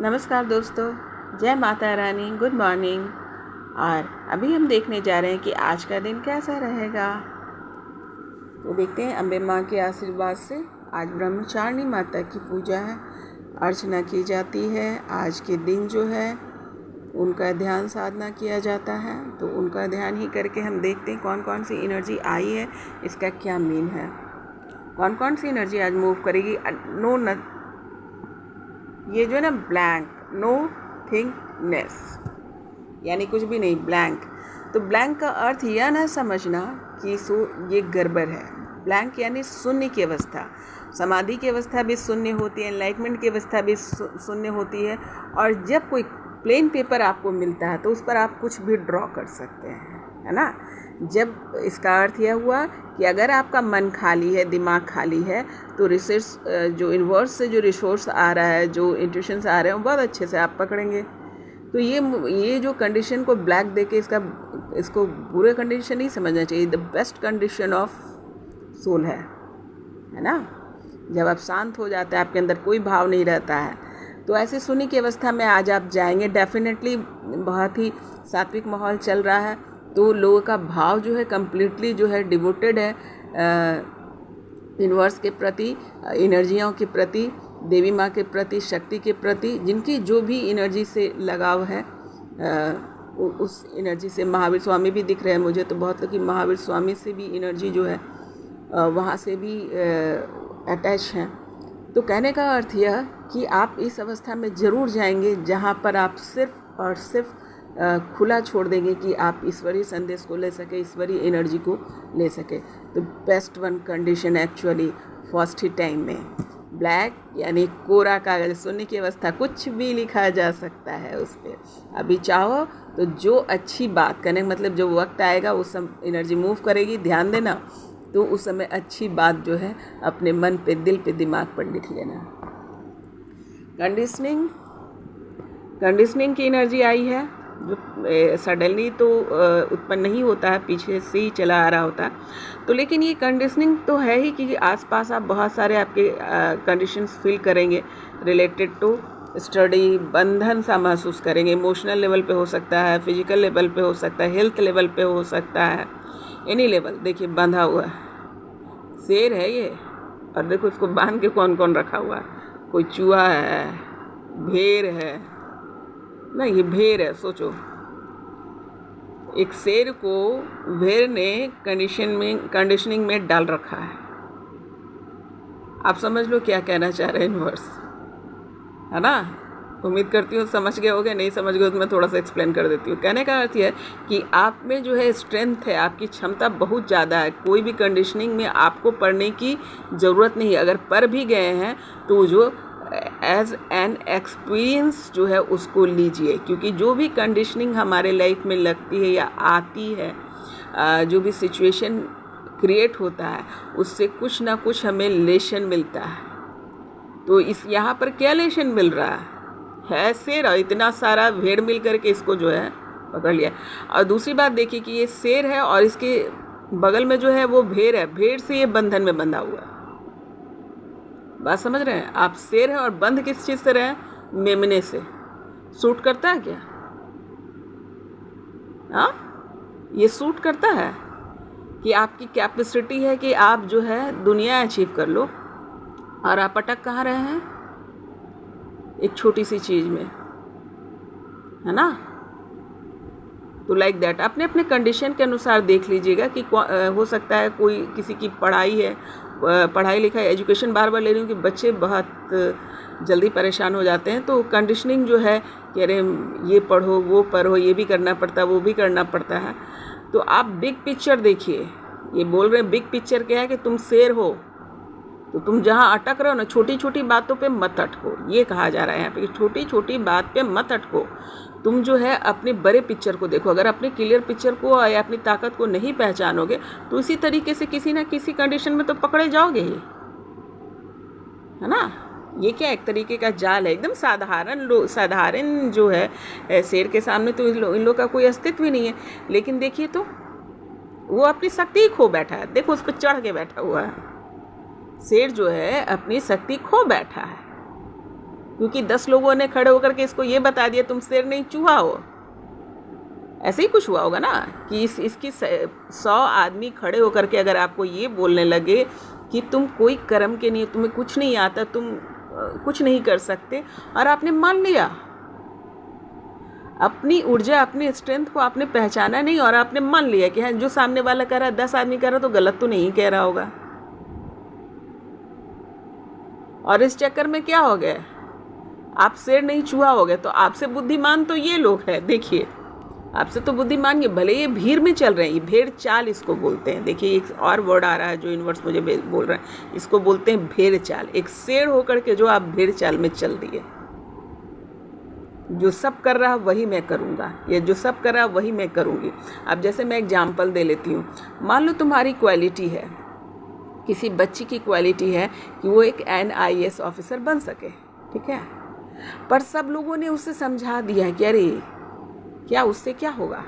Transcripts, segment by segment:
नमस्कार दोस्तों, जय माता रानी, गुड मॉर्निंग। और अभी हम देखने जा रहे हैं कि आज का दिन कैसा रहेगा। तो देखते हैं, अम्बे माँ के आशीर्वाद से आज ब्रह्मचारिणी माता की पूजा है, अर्चना की जाती है। आज के दिन जो है उनका ध्यान साधना किया जाता है, तो उनका ध्यान ही करके हम देखते हैं कौन कौन सी एनर्जी आई है, इसका क्या मीन है, कौन कौन सी एनर्जी आज मूव करेगी। ये जो है ना, ब्लैंक, नो थिंगनेस, यानी कुछ भी नहीं, ब्लैंक। तो ब्लैंक का अर्थ यह ना समझना कि ये गड़बड़ है। ब्लैंक यानी शून्य की अवस्था। समाधि की अवस्था भी शून्य होती है, एनलाइटमेंट की अवस्था भी शून्य होती है। और जब कोई प्लेन पेपर आपको मिलता है तो उस पर आप कुछ भी ड्रॉ कर सकते हैं, है ना। जब इसका अर्थ यह हुआ कि अगर आपका मन खाली है, दिमाग खाली है, तो रिसोर्स जो यूनिवर्स से जो रिसोर्स आ रहा है, जो इंट्यूशंस आ रहे हैं, वो बहुत अच्छे से आप पकड़ेंगे। तो ये जो कंडीशन को ब्लैक दे के इसको बुरे कंडीशन नहीं समझना चाहिए। The best condition of soul है ना। जब आप शांत हो जाते हैं, आपके अंदर कोई भाव नहीं रहता है, तो ऐसे शून्य की अवस्था में आज आप जाएंगे। डेफिनेटली बहुत ही सात्विक माहौल चल रहा है, तो लोगों का भाव जो है कम्प्लीटली जो है डिवोटेड है यूनिवर्स के प्रति, एनर्जियों के प्रति, देवी माँ के प्रति, शक्ति के प्रति। जिनकी जो भी एनर्जी से लगाव है, उस एनर्जी से महावीर स्वामी भी दिख रहे हैं मुझे, तो बहुत लोग कि महावीर स्वामी से भी एनर्जी जो है वहाँ से भी अटैच हैं। तो कहने का अर्थ यह कि आप इस अवस्था में ज़रूर जाएंगे जहाँ पर आप सिर्फ और सिर्फ खुला छोड़ देंगे कि आप ईश्वरीय संदेश को ले सके, ईश्वरीय एनर्जी को ले सके। तो best one condition actually first ही टाइम में ब्लैक यानी कोरा कागज, शून्य की अवस्था, कुछ भी लिखा जा सकता है उस पर। अभी चाहो तो जो अच्छी बात करने का मतलब, जो वक्त आएगा उस सब एनर्जी मूव करेगी, ध्यान देना। तो उस समय अच्छी बात जो है अपने मन पे, दिल पे, दिमाग पर लिख लेना। कंडीशनिंग की एनर्जी आई है, जो सडनली तो उत्पन्न नहीं होता है, पीछे से ही चला आ रहा होता है। तो लेकिन ये कंडीशनिंग तो है ही कि आसपास आप बहुत सारे आपके कंडीशंस फील करेंगे रिलेटेड टू स्टडी। बंधन सा महसूस करेंगे। इमोशनल लेवल पे हो सकता है, फिजिकल लेवल पे हो सकता है, हेल्थ लेवल पे हो सकता है, एनी लेवल। देखिए बंधा हुआ है, शेर है ये, और देखो इसको बांध के कौन कौन रखा हुआ है। कोई चूहा है, भेड़ है ना, ये भेड़ है। सोचो, एक शेर को भेड़ ने कंडीशनिंग में डाल रखा है। आप समझ लो क्या कहना चाह रहे हैं यूनिवर्स, है ना। उम्मीद करती हूँ समझ गए होगे, नहीं समझ गए तो मैं थोड़ा सा एक्सप्लेन कर देती हूँ। कहने का अर्थ यह है कि आप में जो है स्ट्रेंथ है, आपकी क्षमता बहुत ज़्यादा है। कोई भी कंडीशनिंग में आपको पढ़ने की ज़रूरत नहीं है। अगर पढ़ भी गए हैं तो जो एज एन एक्सपीरियंस जो है उसको लीजिए, क्योंकि जो भी कंडीशनिंग हमारे लाइफ में लगती है या आती है, जो भी सिचुएशन क्रिएट होता है, उससे कुछ ना कुछ हमें लेसन मिलता है। तो इस यहाँ पर क्या लेसन मिल रहा है शेर, और इतना सारा भेड़ मिल करके इसको जो है पकड़ लिया। और दूसरी बात देखिए कि ये शेर है और इसके बगल में जो है वो भेड़ है। भेड़ से ये बंधन में बंधा हुआ है। बात समझ रहे हैं आप। शेर है और बंध किस चीज़ से रहे? मेमने से। सूट करता है क्या? हाँ, ये सूट करता है कि आपकी कैपेसिटी है कि आप जो है दुनिया अचीव कर लो, और आप अटक कहाँ रहे हैं? एक छोटी सी चीज़ में, है ना। तो लाइक दैट अपने अपने कंडीशन के अनुसार देख लीजिएगा कि हो सकता है कोई किसी की पढ़ाई है, पढ़ाई लिखाई, एजुकेशन बार बार ले रही हूँ कि बच्चे बहुत जल्दी परेशान हो जाते हैं। तो कंडीशनिंग जो है कि अरे ये पढ़ो, वो पढ़ो, ये भी करना पड़ता है, वो भी करना पड़ता है। तो आप बिग पिक्चर देखिए। ये बोल रहे हैं बिग पिक्चर क्या है कि तुम शेर हो, तो तुम जहाँ अटक रहे हो ना, छोटी छोटी बातों पे मत अटको। ये कहा जा रहा है यहाँ पे कि छोटी छोटी बात पे मत अटको। तुम जो है अपने बड़े पिक्चर को देखो। अगर अपने क्लियर पिक्चर को या अपनी ताकत को नहीं पहचानोगे तो इसी तरीके से किसी ना किसी कंडीशन में तो पकड़े जाओगे ही, है ना। ये क्या एक तरीके का जाल है, एकदम साधारण जो है शेर के सामने तो इन लोग का कोई अस्तित्व ही नहीं है। लेकिन देखिए तो वो अपनी शक्ति ही खो बैठा है। देखो उस पर चढ़ के बैठा हुआ है। शेर जो है अपनी शक्ति खो बैठा है। क्योंकि 10 लोगों ने खड़े होकर के इसको ये बता दिया तुम शेर नहीं चूहा हो। ऐसे ही कुछ हुआ होगा ना कि इसकी 100 आदमी खड़े होकर के अगर आपको ये बोलने लगे कि तुम कोई कर्म के नहीं, तुम्हें कुछ नहीं आता, तुम कुछ नहीं कर सकते, और आपने मान लिया, अपनी ऊर्जा अपनी स्ट्रेंथ को आपने पहचाना नहीं और आपने मान लिया कि हाँ जो सामने वाला कर रहा है 10 आदमी कर रहा तो गलत तो नहीं कह रहा होगा। और इस चक्कर में क्या हो गया, आप शेर नहीं चूहा हो गए। तो आपसे बुद्धिमान तो ये लोग हैं, देखिए आपसे तो बुद्धिमान ये, भले ये भीड़ में चल रहे हैं, ये भेड़ चाल इसको बोलते हैं। देखिए एक और वर्ड आ रहा है जो यूनिवर्स मुझे बोल रहा है, इसको बोलते हैं भेड़ चाल। एक शेर होकर के जो आप भेड़ चाल में चल दिए, जो सब कर रहा वही मैं करूँगा, या जो सब कर रहा वही मैं करूँगी। अब जैसे मैं एग्जाम्पल दे लेती हूँ, मान लो तुम्हारी क्वालिटी है, किसी बच्ची की क्वालिटी है कि वो एक NIS ऑफिसर बन सके, ठीक है, पर सब लोगों ने उसे समझा दिया कि अरे क्या उससे क्या होगा,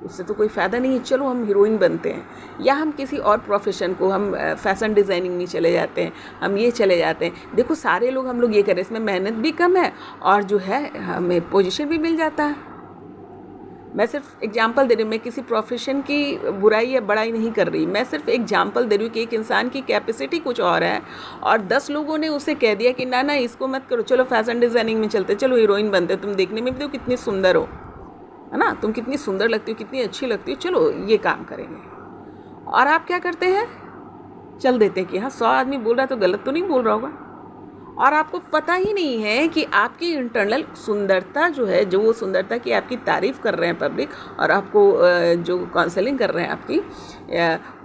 उससे तो कोई फ़ायदा नहीं है, चलो हम हीरोइन बनते हैं, या हम किसी और प्रोफेशन को, हम फैशन डिज़ाइनिंग में चले जाते हैं, हम ये चले जाते हैं। देखो सारे लोग हम लोग ये करें, इसमें मेहनत भी कम है और जो है हमें पोजीशन भी मिल जाता है। मैं सिर्फ एग्जांपल दे रही हूँ, मैं किसी प्रोफेशन की बुराई या बड़ाई नहीं कर रही, मैं सिर्फ एग्जांपल दे रही हूँ कि एक इंसान की कैपेसिटी कुछ और है और 10 लोगों ने उसे कह दिया कि ना ना इसको मत करो, चलो फैशन डिज़ाइनिंग में चलते, चलो हीरोइन बनते, तुम देखने में भी तो कितनी सुंदर हो, है ना, तुम कितनी सुंदर लगती हो, कितनी अच्छी लगती हो, चलो ये काम करेंगे। और आप क्या करते हैं, चल देते हैं कि हाँ 100 आदमी बोल रहा है तो गलत तो नहीं बोल रहा होगा। और आपको पता ही नहीं है कि आपकी इंटरनल सुंदरता जो है, जो वो सुंदरता की आपकी तारीफ़ कर रहे हैं पब्लिक और आपको जो काउंसलिंग कर रहे हैं आपकी,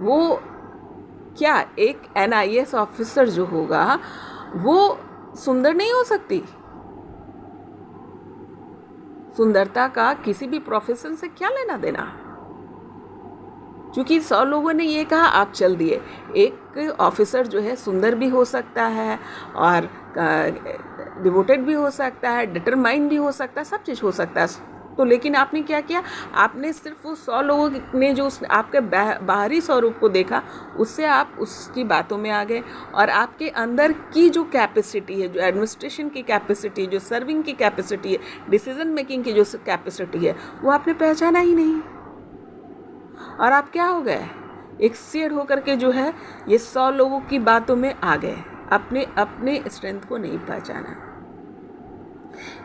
वो क्या एक NIS ऑफिसर जो होगा वो सुंदर नहीं हो सकती। सुंदरता का किसी भी प्रोफेशन से क्या लेना देना, क्योंकि 100 लोगों ने ये कहा आप चल दिए। एक ऑफिसर जो है सुंदर भी हो सकता है और डिवोटेड भी हो सकता है, डिटरमाइंड भी हो सकता है, सब चीज़ हो सकता है। तो लेकिन आपने क्या किया, आपने सिर्फ वो 100 लोगों ने जो आपके बाहरी स्वरूप को देखा, उससे आप उसकी बातों में आ गए और आपके अंदर की जो कैपेसिटी है, जो एडमिनिस्ट्रेशन की कैपेसिटी, जो सर्विंग की कैपेसिटी है, डिसीजन मेकिंग की जो कैपेसिटी है, वो आपने पहचाना ही नहीं। और आप क्या हो गए, एक शेर होकर के जो है ये 100 लोगों की बातों में आ गए, अपने स्ट्रेंथ को नहीं पहचाना।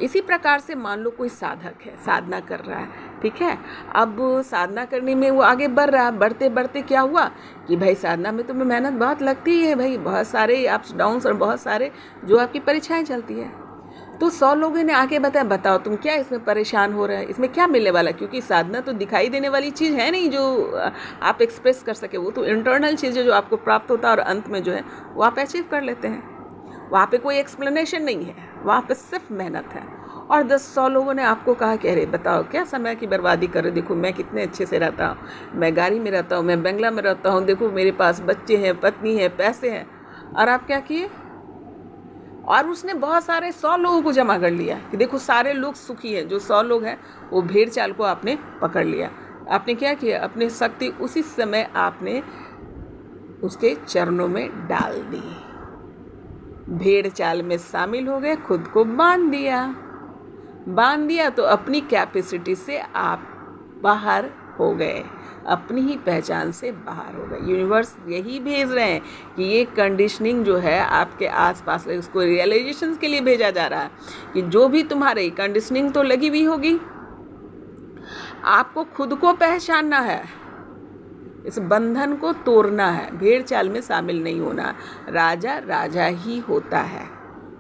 इसी प्रकार से मान लो कोई साधक है, साधना कर रहा है, ठीक है, अब साधना करने में वो आगे बढ़ रहा है, बढ़ते बढ़ते क्या हुआ कि भाई साधना में तुम्हें मेहनत बहुत लगती है भाई, बहुत सारे अप्स डाउन्स और बहुत सारे जो आपकी परीक्षाएं चलती है। तो 100 लोगों ने आके बताओ तुम क्या इसमें परेशान हो रहे हैं, इसमें क्या मिलने वाला, क्योंकि साधना तो दिखाई देने वाली चीज़ है नहीं जो आप एक्सप्रेस कर सके, वो तो इंटरनल चीज़ है जो आपको प्राप्त होता है और अंत में जो है वो आप अचीव कर लेते हैं। वहाँ पे कोई एक्सप्लेनेशन नहीं है, वहाँ पे सिर्फ मेहनत है। और 100 लोगों ने आपको कहा कि अरे बताओ क्या समय की बर्बादी कर रहे हो, देखो मैं कितने अच्छे से रहता हूँ, मैं गाड़ी में रहता हूँ, मैं बंगला में रहता हूँ, देखो मेरे पास बच्चे हैं, पत्नी है, पैसे हैं। और आप क्या किए, और उसने बहुत सारे 100 लोगों को जमा कर लिया कि देखो सारे लोग सुखी हैं, जो 100 लोग हैं वो भेड़ चाल को आपने पकड़ लिया। आपने क्या किया, अपनी शक्ति उसी समय आपने उसके चरणों में डाल दी, भेड़ चाल में शामिल हो गए, खुद को बांध दिया तो अपनी कैपेसिटी से आप बाहर हो गए, अपनी ही पहचान से बाहर हो गए। यूनिवर्स यही भेज रहे हैं कि ये कंडीशनिंग जो है आपके आसपास है, उसको रियलाइजेशन के लिए भेजा जा रहा है कि जो भी तुम्हारे कंडीशनिंग तो लगी हुई होगी, आपको खुद को पहचानना है, इस बंधन को तोड़ना है, भेड़ चाल में शामिल नहीं होना। राजा राजा ही होता है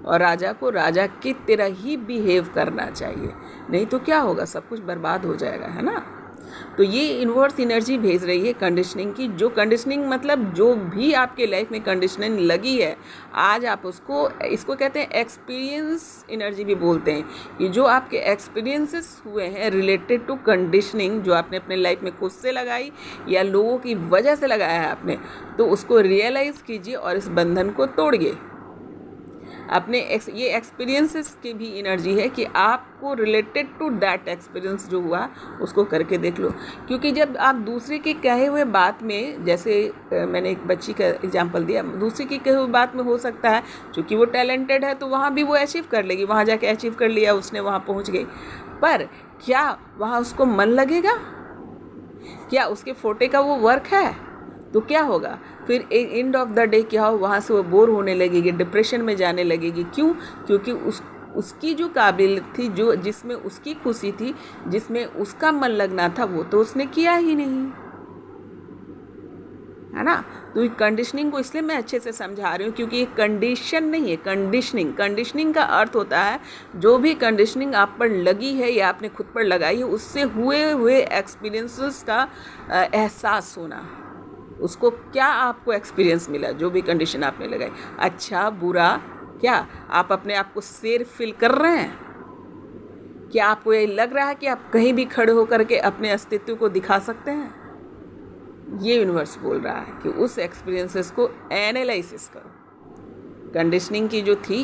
और राजा को राजा की तरह ही बिहेव करना चाहिए, नहीं तो क्या होगा, सब कुछ बर्बाद हो जाएगा, है ना। तो ये यूनिवर्स एनर्जी भेज रही है कंडीशनिंग की, जो कंडीशनिंग मतलब जो भी आपके लाइफ में कंडीशनिंग लगी है, आज आप इसको कहते हैं एक्सपीरियंस एनर्जी भी बोलते हैं, कि जो आपके एक्सपीरियंसेस हुए हैं रिलेटेड टू कंडीशनिंग, जो आपने अपने लाइफ में खुद से लगाई या लोगों की वजह से लगाया है आपने, तो उसको रियलाइज़ कीजिए और इस बंधन को तोड़िए। ये एक्सपीरियंसेस की भी एनर्जी है कि आपको रिलेटेड टू दैट एक्सपीरियंस जो हुआ उसको करके देख लो। क्योंकि जब आप दूसरे के कहे हुए बात में, जैसे मैंने एक बच्ची का एग्जांपल दिया, दूसरे की कहे हुए बात में हो सकता है क्योंकि वो टैलेंटेड है तो वहाँ भी वो अचीव कर लेगी, वहाँ जाके अचीव कर लिया उसने, वहाँ पहुँच गई, पर क्या वहाँ उसको मन लगेगा? क्या उसके फोटे का वो वर्क है? तो क्या होगा फिर एंड ऑफ द डे? क्या हो, वहाँ से वो बोर होने लगेगी, डिप्रेशन में जाने लगेगी। क्यों? क्योंकि उसकी जो काबिलियत थी, जो जिसमें उसकी खुशी थी, जिसमें उसका मन लगना था, वो तो उसने किया ही नहीं, है ना। तो कंडीशनिंग को इसलिए मैं अच्छे से समझा रही हूँ क्योंकि ये कंडीशन नहीं है, कंडीशनिंग। कंडीशनिंग का अर्थ होता है जो भी कंडीशनिंग आप पर लगी है या आपने खुद पर लगाई है, उससे हुए एक्सपीरियंसेस का एहसास होना। उसको क्या आपको एक्सपीरियंस मिला, जो भी कंडीशन आपने लगाई, अच्छा बुरा, क्या आप अपने आप को सेफ फील कर रहे हैं? क्या आपको ये लग रहा है कि आप कहीं भी खड़े होकर के अपने अस्तित्व को दिखा सकते हैं? ये यूनिवर्स बोल रहा है कि उस एक्सपीरियंसेस को एनालिसिस करो। कंडीशनिंग की जो थी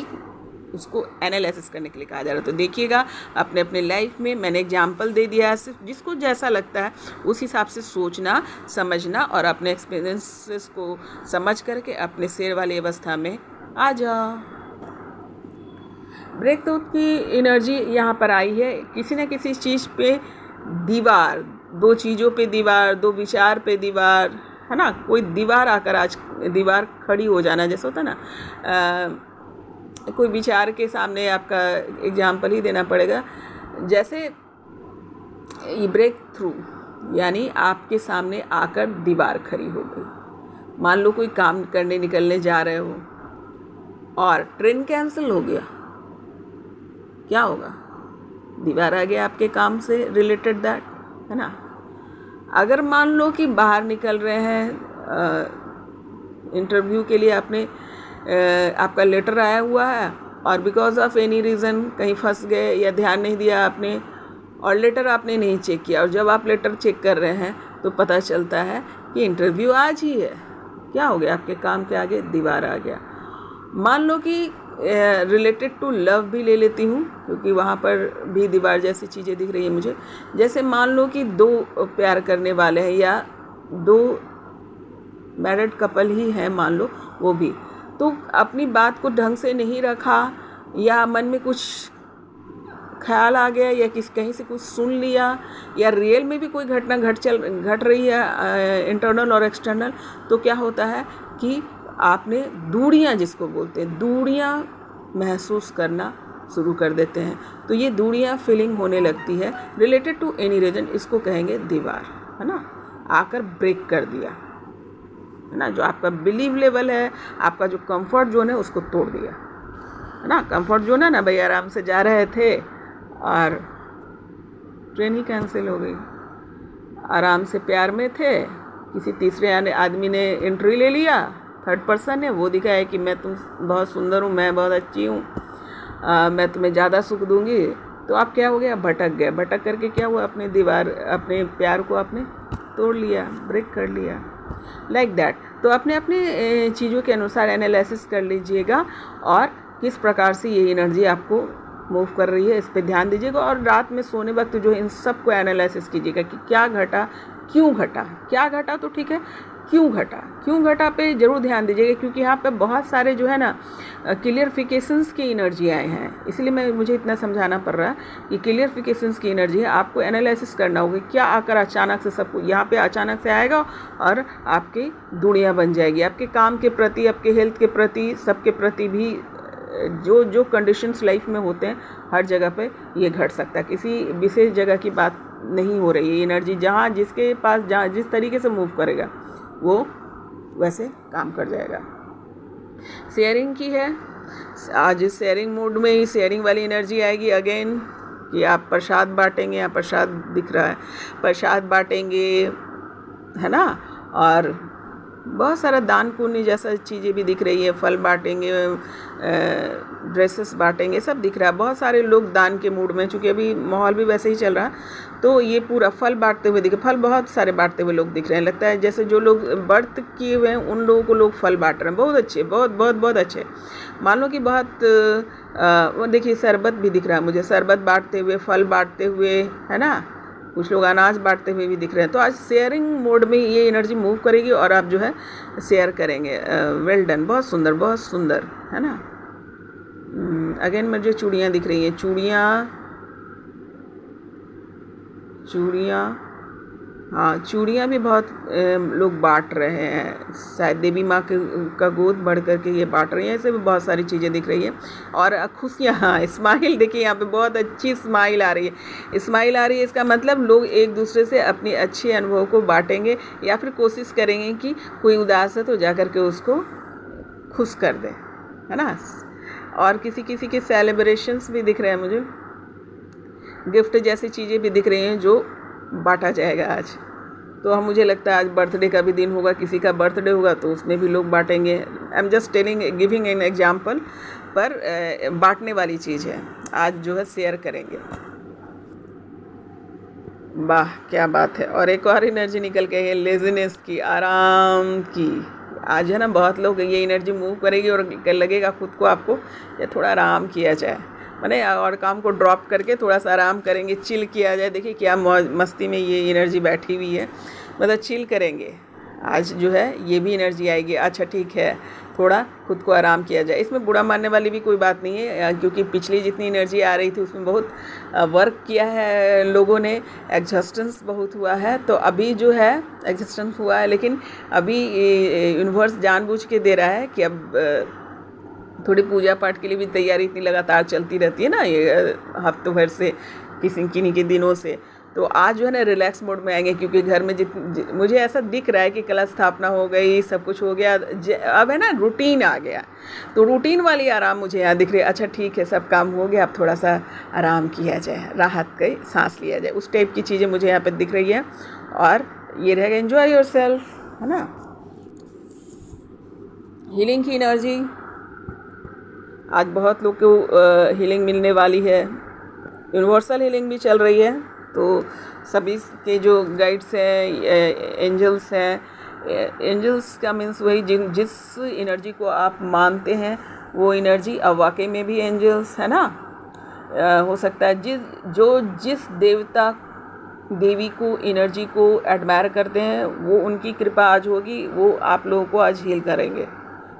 उसको एनालिसिस करने के लिए कहा जा रहा है। तो देखिएगा अपने अपने लाइफ में, मैंने एग्जाम्पल दे दिया है, सिर्फ जिसको जैसा लगता है उस हिसाब से सोचना, समझना और अपने एक्सपीरियंसेस को समझ करके अपने शेर वाली अवस्था में आ जाओ। ब्रेक थ्रू की एनर्जी यहाँ पर आई है किसी न किसी चीज़ पे दीवार, दो चीज़ों पे दीवार, दो विचार पे दीवार, है ना। कोई दीवार आकर आज दीवार खड़ी हो जाना, जैसे होता है ना, कोई विचार के सामने, आपका एग्जाम्पल ही देना पड़ेगा, जैसे ये ब्रेक थ्रू यानी आपके सामने आकर दीवार खड़ी हो गई। मान लो कोई काम करने निकलने जा रहे हो और ट्रेन कैंसिल हो गया, क्या होगा? दीवार आ गया आपके काम से रिलेटेड, दैट, है ना। अगर मान लो कि बाहर निकल रहे हैं इंटरव्यू के लिए, आपका लेटर आया हुआ है और बिकॉज ऑफ एनी रीज़न कहीं फंस गए या ध्यान नहीं दिया आपने और लेटर आपने नहीं चेक किया, और जब आप लेटर चेक कर रहे हैं तो पता चलता है कि इंटरव्यू आज ही है, क्या हो गया? आपके काम के आगे दीवार आ गया। मान लो कि रिलेटेड टू लव भी ले लेती हूँ क्योंकि वहाँ पर भी दीवार जैसी चीज़ें दिख रही है मुझे। जैसे मान लो कि दो प्यार करने वाले हैं या दो मैरिड कपल ही हैं, मान लो, वो भी तो अपनी बात को ढंग से नहीं रखा या मन में कुछ ख्याल आ गया या कहीं से कुछ सुन लिया या रियल में भी कोई घटना घट रही है, इंटरनल और एक्सटर्नल, तो क्या होता है कि आपने दूरियां, जिसको बोलते हैं दूरियां, महसूस करना शुरू कर देते हैं। तो ये दूरियां फीलिंग होने लगती है रिलेटेड टू एनी रीजन, इसको कहेंगे दीवार, है ना। आकर ब्रेक कर दिया, है ना। जो आपका बिलीव लेवल है, आपका जो कंफर्ट जोन है, उसको तोड़ दिया, है ना। कंफर्ट जोन है ना भाई, आराम से जा रहे थे और ट्रेन ही कैंसिल हो गई। आराम से प्यार में थे, किसी तीसरे आदमी ने एंट्री ले लिया, थर्ड पर्सन है, वो दिखाया कि मैं तुम बहुत सुंदर हूँ, मैं बहुत अच्छी हूँ, मैं तुम्हें ज़्यादा सुख दूँगी। तो आप क्या हो गया? भटक गए। भटक करके क्या हुआ? अपने दीवार, अपने प्यार को आपने तोड़ लिया, ब्रेक कर लिया, लाइक दैट। तो अपने अपने चीज़ों के अनुसार एनालिसिस कर लीजिएगा और किस प्रकार से ये एनर्जी आपको मूव कर रही है, इस पे ध्यान दीजिएगा। और रात में सोने वक्त जो इन सब को एनालिसिस कीजिएगा कि क्या घटा, क्यों घटा। क्या घटा तो ठीक है, क्यों घटा पे ज़रूर ध्यान दीजिएगा, क्योंकि यहाँ पे बहुत सारे जो है ना क्लियरिफिकेशंस की एनर्जी आए हैं, इसलिए मुझे इतना समझाना पड़ रहा है कि क्लियरिफिकेशंस की एनर्जी है। आपको एनालिसिस करना होगा क्या आकर अचानक से सब यहाँ पे अचानक से आएगा और आपकी दुनिया बन जाएगी, आपके काम के प्रति, आपके हेल्थ के प्रति, सबके प्रति भी जो कंडीशंस लाइफ में होते हैं, हर जगह पे ये घट सकता है। किसी विशेष जगह की बात नहीं हो रही है। एनर्जी जहाँ जिसके पास जहाँ जिस तरीके से मूव करेगा वो वैसे काम कर जाएगा। शेयरिंग की है, आज इस शेयरिंग मूड में ही शेयरिंग वाली एनर्जी आएगी अगेन कि आप प्रसाद बांटेंगे। यहाँ प्रसाद दिख रहा है, प्रसाद बांटेंगे, है ना। और बहुत सारा दान पुण्य जैसा चीज़ें भी दिख रही है, फल बांटेंगे, ड्रेसेस बांटेंगे, सब दिख रहा है। बहुत सारे लोग दान के मूड में, चूँकि अभी माहौल भी वैसे ही चल रहा है, तो ये पूरा फल बांटते हुए दिखे, फल बहुत सारे बांटते हुए लोग दिख रहे हैं। लगता है जैसे जो लोग व्रत किए हुए हैं उन लोगों को लोग फल बांट रहे हैं। बहुत अच्छे, बहुत बहुत बहुत अच्छे। मान लो कि बहुत वो देखिए शरबत भी दिख रहा है मुझे, शरबत बांटते हुए, फल बांटते हुए, है ना। कुछ लोग अनाज बांटते हुए भी दिख रहे हैं। तो आज शेयरिंग मोड में ये एनर्जी मूव करेगी और आप जो है शेयर करेंगे। वेल डन, बहुत सुंदर, बहुत सुंदर, है ना। अगेन मुझे चूड़ियाँ दिख रही हैं, चूड़ियाँ, हाँ चूड़ियाँ भी बहुत लोग बांट रहे हैं। शायद देवी माँ का गोद बढ़ करके ये बांट रही हैं। ऐसे भी बहुत सारी चीज़ें दिख रही हैं। और खुशियाँ, हाँ स्माइल देखिए, यहाँ पे बहुत अच्छी स्माइल आ रही है, स्माइल आ रही है। इसका मतलब लोग एक दूसरे से अपने अच्छे अनुभव को बांटेंगे या फिर कोशिश करेंगे कि कोई उदास है तो जा कर के उसको खुश कर दें, है ना। और किसी किसी के सेलिब्रेशंस भी दिख रहे हैं मुझे, गिफ्ट जैसी चीज़ें भी दिख रही हैं जो बांटा जाएगा आज। तो हम, मुझे लगता है आज बर्थडे का भी दिन होगा, किसी का बर्थडे होगा तो उसमें भी लोग बांटेंगे। I am just telling, giving an example, पर बांटने वाली चीज़ है, आज जो है शेयर करेंगे। वाह क्या बात है। और एक और एनर्जी निकल के है लेज़ीनेस की, आराम की। आज है ना बहुत लोग ये एनर्जी मूव करेगी और लगेगा खुद को आपको या थोड़ा आराम किया जाए, मैंने और काम को ड्रॉप करके थोड़ा सा आराम करेंगे, चिल किया जाए। देखिए क्या मस्ती में ये एनर्जी बैठी हुई है, मतलब चिल करेंगे आज जो है, ये भी एनर्जी आएगी। अच्छा ठीक है, थोड़ा खुद को आराम किया जाए। इसमें बुरा मानने वाली भी कोई बात नहीं है, क्योंकि पिछली जितनी एनर्जी आ रही थी उसमें बहुत वर्क किया है लोगों ने, एग्जॉस्टेंस बहुत हुआ है। तो अभी जो है एग्जॉस्टेंस हुआ है, लेकिन अभी यूनिवर्स जानबूझ के दे रहा है कि अब थोड़ी पूजा पाठ के लिए भी तैयारी इतनी लगातार चलती रहती है ना, ये हफ्तों भर से, किन्हीं के दिनों से। तो आज जो है ना रिलैक्स मोड में आएंगे, क्योंकि घर में मुझे ऐसा दिख रहा है कि कलश स्थापना हो गई, सब कुछ हो गया, अब है ना रूटीन आ गया। तो रूटीन वाली आराम मुझे यहाँ दिख रही है। अच्छा ठीक है, सब काम हो गया, अब थोड़ा सा आराम किया जाए, राहत का सांस लिया जाए, उस टाइप की चीज़ें मुझे यहाँ पर दिख रही है। और ये रहेगा एंजॉय योरसेल्फ, है ना। हीलिंग की एनर्जी आज बहुत लोग को हीलिंग मिलने वाली है, यूनिवर्सल हीलिंग भी चल रही है। तो सभी के जो गाइड्स हैं, एंजल्स हैं, एंजल्स का मीन्स वही जिस एनर्जी को आप मानते हैं वो एनर्जी, अब वाकई में भी एंजल्स है ना। हो सकता है जिस देवता देवी को एनर्जी को एडमायर करते हैं वो उनकी कृपा आज होगी, वो आप लोगों को आज हील करेंगे।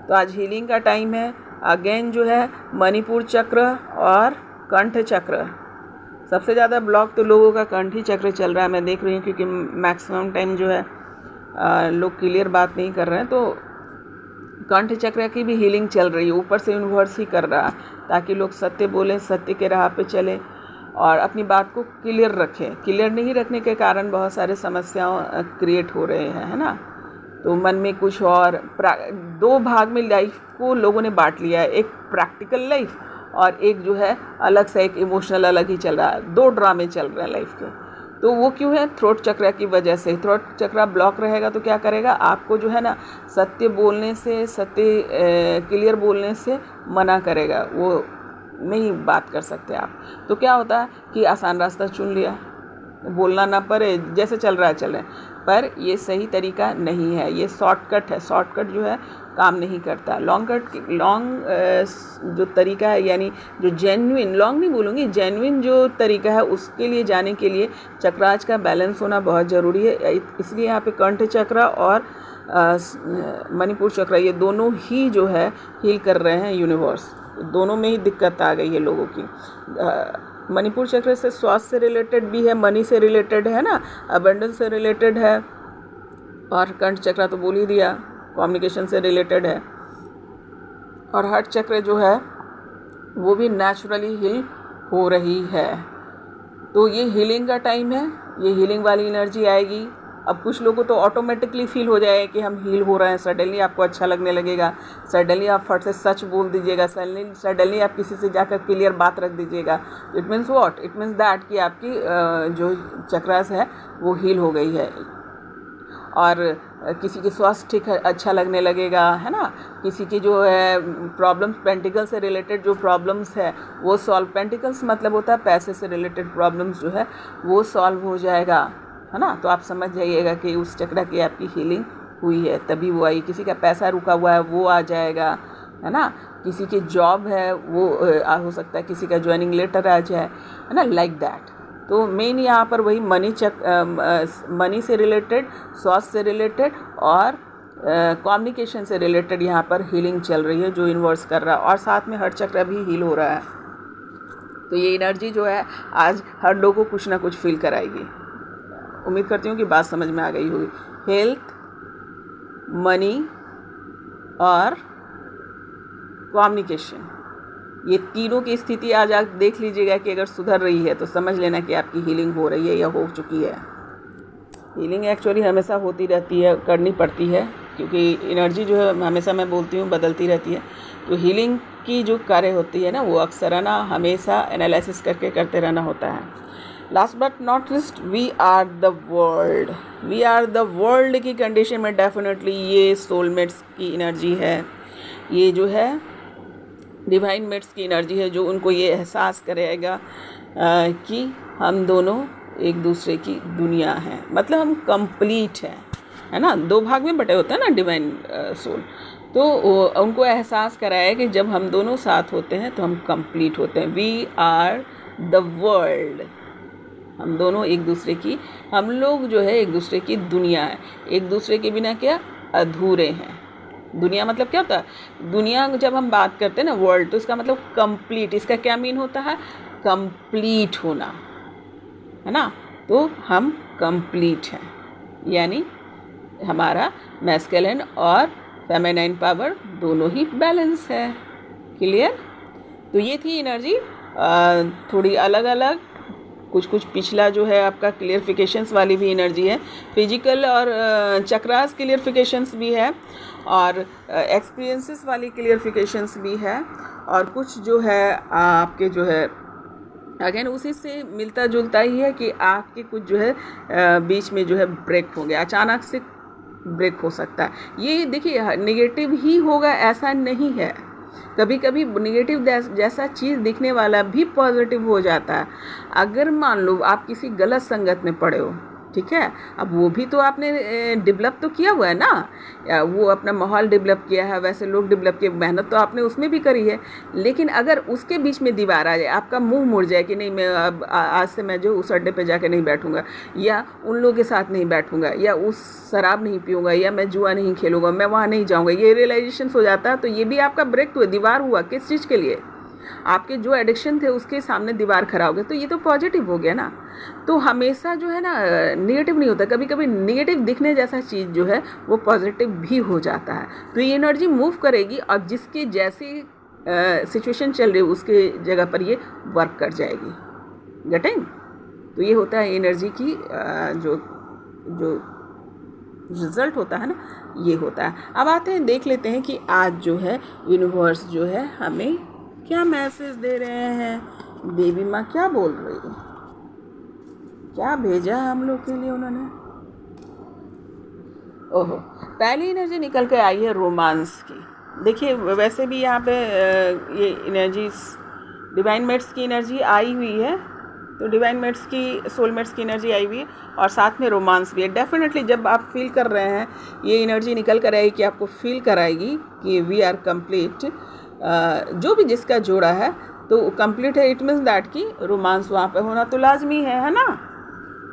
तो आज हीलिंग का टाइम है। अगेन जो है मणिपुर चक्र और कंठ चक्र, सबसे ज़्यादा ब्लॉक तो लोगों का कंठ ही चक्र चल रहा है, मैं देख रही हूँ, क्योंकि मैक्सिमम टाइम जो है लोग क्लियर बात नहीं कर रहे हैं। तो कंठ चक्र की भी हीलिंग चल रही है, ऊपर से यूनिवर्स ही कर रहा है, ताकि लोग सत्य बोलें, सत्य के राह पे चलें और अपनी बात को क्लियर रखें। क्लियर नहीं रखने के कारण बहुत सारे समस्याएं क्रिएट हो रहे हैं, है ना। तो मन में कुछ और, दो भाग में लाइफ को लोगों ने बांट लिया है, एक प्रैक्टिकल लाइफ और एक जो है अलग से एक इमोशनल अलग ही चल रहा है, दो ड्रामे चल रहे हैं लाइफ के। तो वो क्यों है? थ्रोट चक्र की वजह से। थ्रोट चक्र ब्लॉक रहेगा तो क्या करेगा, आपको जो है ना सत्य बोलने से, सत्य क्लियर बोलने से मना करेगा, वो नहीं बात कर सकते आप। तो क्या होता है कि आसान रास्ता चुन लिया, बोलना ना पड़े, जैसे चल रहा है चले। पर ये सही तरीका नहीं है, ये शॉर्टकट है। शॉर्टकट जो है काम नहीं करता। लॉन्ग जो तरीका है, यानी जो जेन्युइन, लॉन्ग नहीं बोलूँगी, जेन्युइन जो तरीका है उसके लिए जाने के लिए चक्राज का बैलेंस होना बहुत ज़रूरी है। इसलिए यहाँ पे कंठ चक्र और मणिपुर चक्र, ये दोनों ही जो है हील कर रहे हैं यूनिवर्स। दोनों में ही दिक्कत आ गई है लोगों की। मणिपुर चक्र से स्वास्थ्य से रिलेटेड भी है, मनी से रिलेटेड है ना, अबंडेंस से रिलेटेड है। और कंठ चक्र तो बोल ही दिया, कम्युनिकेशन से रिलेटेड है। और हार्ट चक्र जो है वो भी नेचुरली हील हो रही है। तो ये हीलिंग का टाइम है, ये हीलिंग वाली एनर्जी आएगी। अब कुछ लोगों को तो ऑटोमेटिकली फील हो जाएगा कि हम हील हो रहे हैं, सडनली आपको अच्छा लगने लगेगा, सडनली आप फट से सच बोल दीजिएगा, सडनली आप किसी से जाकर क्लियर बात रख दीजिएगा। It means what? It means that कि आपकी जो चक्रास है वो हील हो गई है। और किसी की स्वास्थ्य ठीक है अच्छा लगने लगेगा, है ना। किसी की जो है प्रॉब्लम्स, पेंटिकल से रिलेटेड जो प्रॉब्लम्स है वो सॉल्व, पेंटिकल्स मतलब होता है पैसे से रिलेटेड प्रॉब्लम्स जो है वो सॉल्व हो जाएगा, है ना। तो आप समझ जाइएगा कि उस चक्र की आपकी हीलिंग हुई है, तभी वो आई। किसी का पैसा रुका हुआ है वो आ जाएगा, है ना। किसी की जॉब है वो हो सकता है किसी का ज्वाइनिंग लेटर आ जाए, है ना, लाइक दैट। तो मेन यहाँ पर वही मनी से रिलेटेड, स्वास्थ्य से रिलेटेड और कम्युनिकेशन से रिलेटेड यहाँ पर हीलिंग चल रही है जो यूनिवर्स कर रहा है, और साथ में हर चक्र भी हील हो रहा है। तो ये एनर्जी जो है आज हर लोगों को कुछ ना कुछ फील कराएगी। उम्मीद करती हूँ कि बात समझ में आ गई होगी। हेल्थ, मनी और कम्युनिकेशन, ये तीनों की स्थिति आज आप देख लीजिएगा कि अगर सुधर रही है तो समझ लेना कि आपकी हीलिंग हो रही है या हो चुकी है। हीलिंग एक्चुअली हमेशा होती रहती है, करनी पड़ती है, क्योंकि एनर्जी जो है हमेशा, मैं बोलती हूँ, बदलती रहती है। तो हीलिंग की जो कार्य होती है ना वो अक्सर है ना हमेशा एनालिसिस करके करते रहना होता है। Last but not least, we are the world. We are the world की कंडीशन में डेफिनेटली ये सोलमेट्स की एनर्जी है, ये जो है डिवाइन मेट्स की एनर्जी है, जो उनको ये एहसास कराएगा कि हम दोनों एक दूसरे की दुनिया हैं, मतलब हम कंप्लीट हैं, है ना। दो भाग में बटे होते हैं ना डिवाइन सोल, तो उनको एहसास कराया कि जब हम दोनों साथ होते हैं तो हम कंप्लीट होते हैं। वी आर द वर्ल्ड, हम दोनों एक दूसरे की, हम लोग जो है एक दूसरे की दुनिया है, एक दूसरे के बिना क्या अधूरे हैं। दुनिया मतलब क्या होता है, दुनिया जब हम बात करते हैं ना वर्ल्ड, तो इसका मतलब कंप्लीट, इसका क्या मीन होता है, कंप्लीट होना, है ना। तो हम कंप्लीट हैं, यानी हमारा मैस्कुलिन और फेमिनाइन पावर दोनों ही बैलेंस है। क्लियर। तो ये थी एनर्जी, थोड़ी अलग अलग, कुछ पिछला जो है आपका क्लियरिफिकेशंस वाली भी एनर्जी है, फिजिकल और चक्रास क्लियरिफिकेशंस भी है, और एक्सपीरियंसेस वाली क्लियरिफिकेशंस भी है, और कुछ जो है आपके जो है अगेन उसी से मिलता जुलता ही है कि आपके कुछ जो है बीच में जो है ब्रेक होंगे, अचानक से ब्रेक हो सकता है। ये देखिए नेगेटिव ही होगा ऐसा नहीं है, कभी कभी नेगेटिव जैसा चीज़ दिखने वाला भी पॉजिटिव हो जाता है। अगर मान लो आप किसी गलत संगत में पड़े हो, ठीक है, अब वो भी तो आपने डेवलप तो किया हुआ है ना, या वो अपना माहौल डेवलप किया है, वैसे लोग डेवलप किए, मेहनत तो आपने उसमें भी करी है। लेकिन अगर उसके बीच में दीवार आ जाए, आपका मुंह मुड़ जाए कि नहीं मैं अब आज से मैं जो उस अड्डे पे जाके नहीं बैठूंगा, या उन लोगों के साथ नहीं बैठूंगा, या उस शराब नहीं पीऊँगा, या मैं जुआ नहीं खेलूँगा, मैं वहाँ नहीं जाऊँगा, ये रियलाइजेशन हो जाता है, तो ये भी आपका ब्रेक हुआ, दीवार हुआ। किस चीज़ के लिए, आपके जो एडिक्शन थे उसके सामने दीवार खड़ा हो गया, तो ये तो पॉजिटिव हो गया ना। तो हमेशा जो है ना नेगेटिव नहीं होता, कभी कभी नेगेटिव दिखने जैसा चीज़ जो है वो पॉजिटिव भी हो जाता है। तो ये एनर्जी मूव करेगी और जिसकी जैसी सिचुएशन चल रही है उसके जगह पर ये वर्क कर जाएगी। गेटिंग। तो ये होता है एनर्जी की जो रिजल्ट होता है ना, ये होता है। अब आते हैं, देख लेते हैं कि आज जो है यूनिवर्स जो है हमें क्या मैसेज दे रहे हैं, देवी माँ क्या बोल रही है, क्या भेजा है हम लोग के लिए उन्होंने। ओहो, पहली एनर्जी निकल कर आई है रोमांस की। देखिए वैसे भी यहाँ पे ये एनर्जी डिवाइन मेट्स की एनर्जी आई हुई है, तो डिवाइन मेट्स की, सोलमेट्स की एनर्जी आई हुई है, और साथ में रोमांस भी है। डेफिनेटली जब आप फील कर रहे हैं, ये एनर्जी निकल कर आएगी कि आपको फील कराएगी कि वी आर कंप्लीट, जो भी जिसका जोड़ा है तो कंप्लीट है। इट मीन्स दैट कि रोमांस वहाँ पे होना तो लाजमी है ना।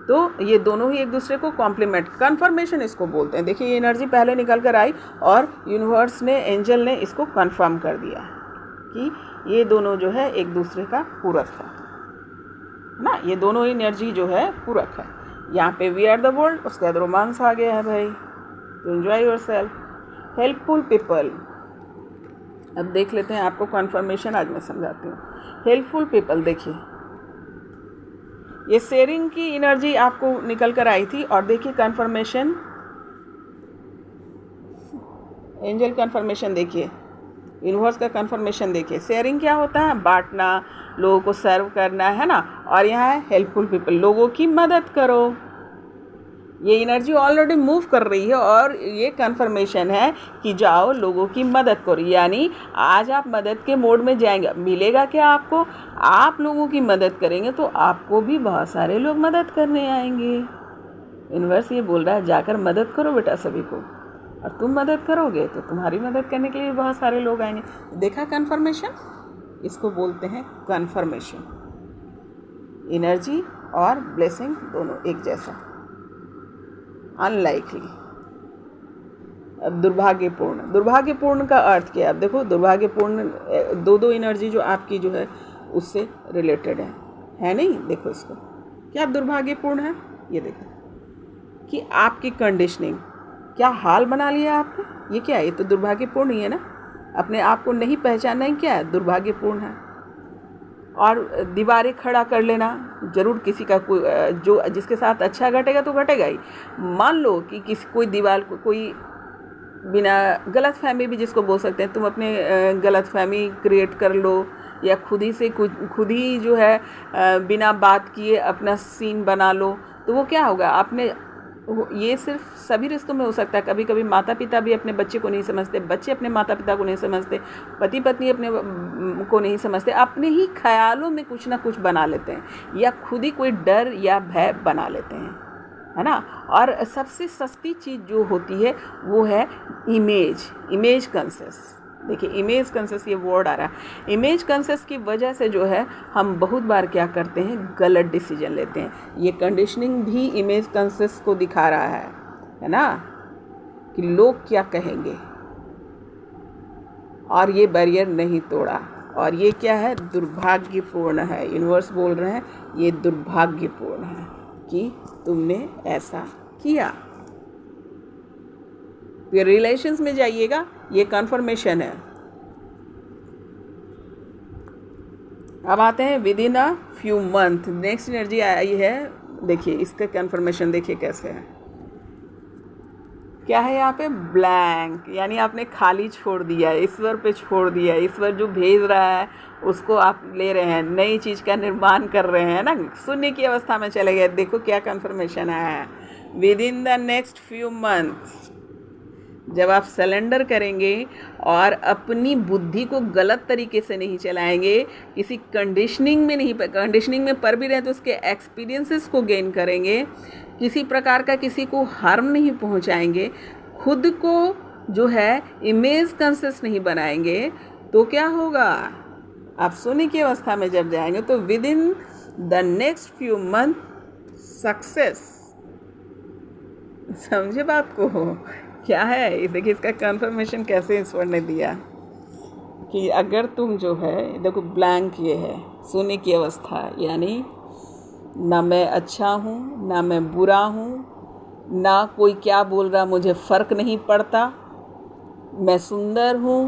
तो ये दोनों ही एक दूसरे को कॉम्प्लीमेंट, कन्फर्मेशन इसको बोलते हैं। देखिए ये एनर्जी पहले निकल कर आई और यूनिवर्स ने, एंजल ने इसको कन्फर्म कर दिया कि ये दोनों जो है एक दूसरे का पूरक है ना, ये दोनों एनर्जी जो है पूरक है। यहाँ पे वी आर द वर्ल्ड, उसके बाद रोमांस आ गया है भाई। तो एंजॉय योरसेल्फ। हेल्पफुल पीपल, अब देख लेते हैं, आपको कन्फर्मेशन आज मैं समझाती हूँ। हेल्पफुल पीपल, देखिए ये शेयरिंग की एनर्जी आपको निकल कर आई थी, और देखिए कन्फर्मेशन, एंजल कन्फर्मेशन देखिए, यूनिवर्स का कन्फर्मेशन देखिए। शेयरिंग क्या होता है, बांटना, लोगों को सर्व करना, है ना। और यहाँ है हेल्पफुल पीपल, लोगों की मदद करो, ये एनर्जी ऑलरेडी मूव कर रही है और ये कन्फर्मेशन है कि जाओ लोगों की मदद करो। यानी आज आप मदद के मोड में जाएंगे, मिलेगा क्या आपको? आप लोगों की मदद करेंगे तो आपको भी बहुत सारे लोग मदद करने आएंगे। यूनिवर्स ये बोल रहा है जाकर मदद करो बेटा सभी को, और तुम मदद करोगे तो तुम्हारी मदद करने के लिए बहुत सारे लोग आएंगे। देखा कन्फर्मेशन? इसको बोलते हैं कन्फर्मेशन। एनर्जी और ब्लेसिंग दोनों एक जैसा। अनलाइकली। अब दुर्भाग्यपूर्ण, दुर्भाग्यपूर्ण का अर्थ क्या है? अब देखो दुर्भाग्यपूर्ण दो एनर्जी जो आपकी जो है उससे रिलेटेड है नहीं? देखो इसको, क्या दुर्भाग्यपूर्ण है? ये देखो कि आपकी कंडीशनिंग क्या हाल बना लिया आपने। ये क्या है? ये तो दुर्भाग्यपूर्ण ही है ना। अपने आप को नहीं पहचानना ही क्या है? दुर्भाग्यपूर्ण है। और दीवारें खड़ा कर लेना, ज़रूर किसी का कोई जो जिसके साथ अच्छा घटेगा तो घटेगा ही। मान लो कि किसी कोई दीवार को कोई बिना गलत फहमी भी जिसको बोल सकते हैं, तुम अपने गलत फहमी क्रिएट कर लो, या खुद ही जो है बिना बात किए अपना सीन बना लो, तो वो क्या होगा? आपने ये सिर्फ सभी रिश्तों में हो सकता है। कभी कभी माता पिता भी अपने बच्चे को नहीं समझते, बच्चे अपने माता पिता को नहीं समझते, पति पत्नी अपने को नहीं समझते, अपने ही ख्यालों में कुछ ना कुछ बना लेते हैं, या खुद ही कोई डर या भय बना लेते हैं, है ना। और सबसे सस्ती चीज़ जो होती है वो है इमेज कंसेस। देखिए इमेज कंसेस ये वर्ड आ रहा है। इमेज कंसेस की वजह से जो है हम बहुत बार क्या करते हैं? गलत डिसीजन लेते हैं। ये कंडीशनिंग भी इमेज कंसेस को दिखा रहा है ना, कि लोग क्या कहेंगे, और ये बैरियर नहीं तोड़ा। और ये क्या है? दुर्भाग्यपूर्ण है। यूनिवर्स बोल रहे हैं ये दुर्भाग्यपूर्ण है कि तुमने ऐसा किया। ये रिलेशंस में जाइएगा, ये कन्फर्मेशन है। अब आते हैं within a few month. Next energy आई है, देखिए इसका कन्फर्मेशन देखिए कैसे है। क्या है यहाँ पे? ब्लैंक, यानी आपने खाली छोड़ दिया है, ईश्वर पे छोड़ दिया है। ईश्वर जो भेज रहा है उसको आप ले रहे हैं, नई चीज़ का निर्माण कर रहे हैं ना, शून्य की अवस्था में चले गए। देखो क्या कन्फर्मेशन आया है, with in the next few month. जब आप सरेंडर करेंगे और अपनी बुद्धि को गलत तरीके से नहीं चलाएंगे, किसी कंडीशनिंग में पर भी रहे तो उसके एक्सपीरियंसेस को गेन करेंगे, किसी प्रकार का किसी को हार्म नहीं पहुंचाएंगे, खुद को जो है इमेज कॉन्शियस नहीं बनाएंगे, तो क्या होगा? आप सोने की अवस्था में जब जाएंगे तो with in the next few month success. समझे बात को? क्या है देखिए इसका कंफर्मेशन कैसे ईश्वर ने दिया कि अगर तुम जो है, देखो ब्लैंक ये है सोने की अवस्था, यानी ना मैं अच्छा हूँ ना मैं बुरा हूँ, ना कोई क्या बोल रहा मुझे फ़र्क नहीं पड़ता, मैं सुंदर हूँ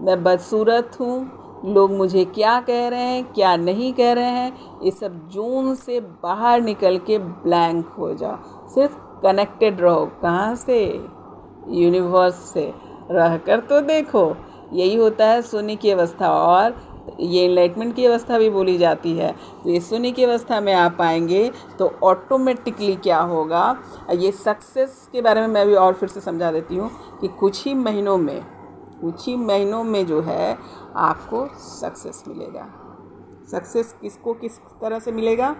मैं बदसूरत हूँ, लोग मुझे क्या कह रहे हैं क्या नहीं कह रहे हैं, ये सब जोन से बाहर निकल के ब्लैंक हो जाओ। सिर्फ कनेक्टेड रहो, कहाँ से? यूनिवर्स से रहकर तो देखो। यही होता है शून्य की अवस्था, और ये एनलाइटमेंट की अवस्था भी बोली जाती है। तो ये शून्य की अवस्था में आप आएंगे तो ऑटोमेटिकली क्या होगा? ये सक्सेस के बारे में मैं भी और फिर से समझा देती हूँ कि कुछ ही महीनों में जो है आपको सक्सेस मिलेगा। सक्सेस किसको किस तरह से मिलेगा?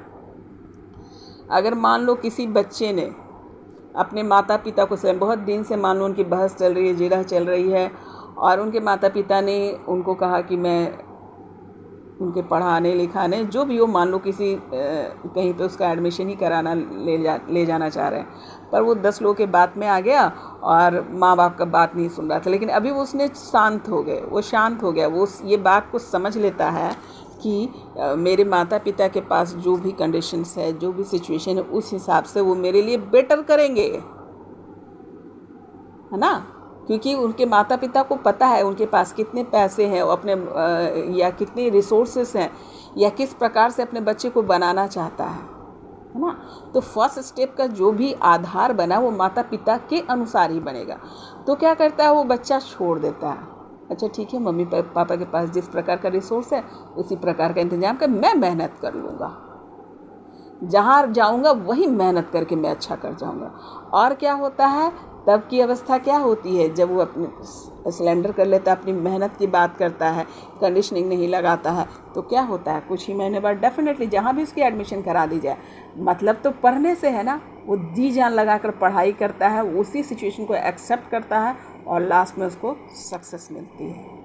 अगर मान लो किसी बच्चे ने अपने माता पिता को बहुत दिन से, मान लो उनकी बहस चल रही है, जिरह चल रही है, और उनके माता पिता ने उनको कहा कि मैं उनके पढ़ाने लिखाने जो भी हो, मान लो किसी कहीं पे उसका एडमिशन ही कराना ले जाना चाह रहे हैं, पर वो 10 लोगों के बात में आ गया और माँ बाप का बात नहीं सुन रहा था। लेकिन अभी वो शांत हो गया, वो ये बात को समझ लेता है कि मेरे माता पिता के पास जो भी कंडीशंस है, जो भी सिचुएशन है, उस हिसाब से वो मेरे लिए बेटर करेंगे, है ना। क्योंकि उनके माता पिता को पता है उनके पास कितने पैसे हैं, अपने या कितने रिसोर्सेस हैं, या किस प्रकार से अपने बच्चे को बनाना चाहता है ना। तो फर्स्ट स्टेप का जो भी आधार बना वो माता पिता के अनुसार ही बनेगा। तो क्या करता है वो बच्चा? छोड़ देता है, अच्छा ठीक है मम्मी पापा के पास जिस प्रकार का रिसोर्स है उसी प्रकार का इंतजाम कर, मैं मेहनत कर लूँगा। जहाँ जाऊँगा वही मेहनत करके मैं अच्छा कर जाऊँगा। और क्या होता है, तब की अवस्था क्या होती है, जब वो अपने सिलेंडर कर लेता है, अपनी मेहनत की बात करता है, कंडीशनिंग नहीं लगाता है, तो क्या होता है, कुछ ही महीने बाद डेफिनेटली जहाँ भी उसकी एडमिशन करा दी जाए, मतलब तो पढ़ने से है ना, वो जी जान लगा कर पढ़ाई करता है, उसी सिचुएशन को एक्सेप्ट करता है और लास्ट में उसको सक्सेस मिलती है।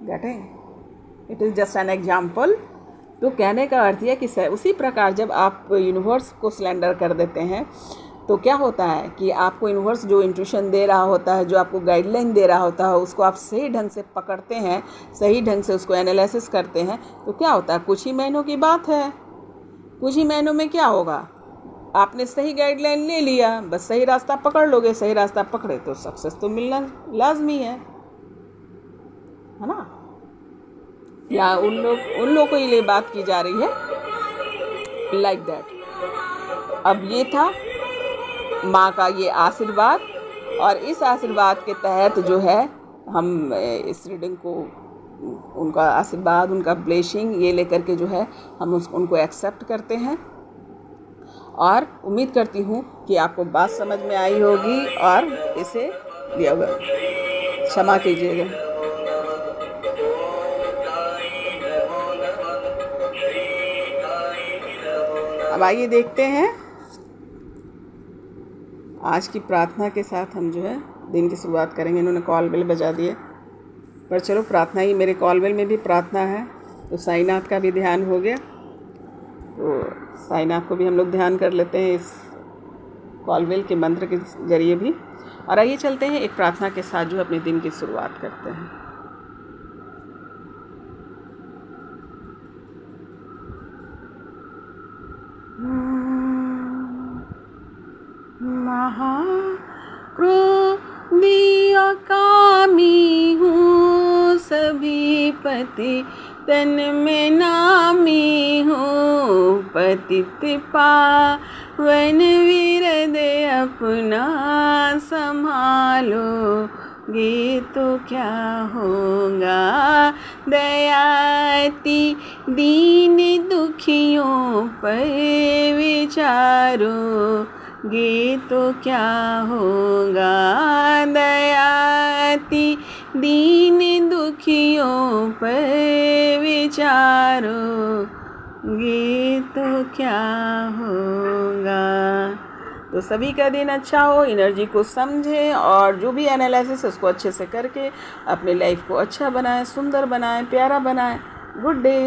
Getting it is just an example. तो कहने का अर्थ यह कि उसी प्रकार जब आप यूनिवर्स को सिलेंडर कर देते हैं तो क्या होता है कि आपको यूनिवर्स जो इंट्यूशन दे रहा होता है, जो आपको गाइडलाइन दे रहा होता है, उसको आप सही ढंग से पकड़ते हैं, सही ढंग से उसको एनालिसिस करते हैं, तो क्या होता है, कुछ ही महीनों की बात है, कुछ ही महीनों में क्या होगा, आपने सही गाइडलाइन ले लिया, बस सही रास्ता पकड़ लोगे, सही रास्ता पकड़े तो सक्सेस तो मिलना लाजमी है ना। या उन लोग को ये बात की जा रही है लाइक दैट। अब ये था माँ का ये आशीर्वाद, और इस आशीर्वाद के तहत जो है हम इस रीडिंग को, उनका आशीर्वाद, उनका ब्लेसिंग ये लेकर के जो है हम उनको एक्सेप्ट करते हैं। और उम्मीद करती हूँ कि आपको बात समझ में आई होगी और इसे लिया होगा। क्षमा कीजिएगा। अब आइए देखते हैं, आज की प्रार्थना के साथ हम जो है दिन की शुरुआत करेंगे। इन्होंने कॉल बेल बजा दिए, पर चलो प्रार्थना ही, मेरे कॉल बेल में भी प्रार्थना है, तो साईनाथ का भी ध्यान हो गया, तो साईनाथ को भी हम लोग ध्यान कर लेते हैं इस कॉल बेल के मंत्र के जरिए भी। और आइए चलते हैं एक प्रार्थना के साथ जो अपने दिन की शुरुआत करते हैं। क्रोधी और कामी हूँ, सभी पति तन में नामी हूँ, पतित पावन विरदे अपना संभालो, गे तो क्या होगा, दयाती दीन दुखियों पर विचारो, गे तो क्या होगा, दयाती दीन दुखियों पर विचारो, गे तो क्या होगा। तो सभी का दिन अच्छा हो, एनर्जी को समझें और जो भी एनालिसिस उसको अच्छे से करके अपने लाइफ को अच्छा बनाएं, सुंदर बनाएं, प्यारा बनाएं। Good day.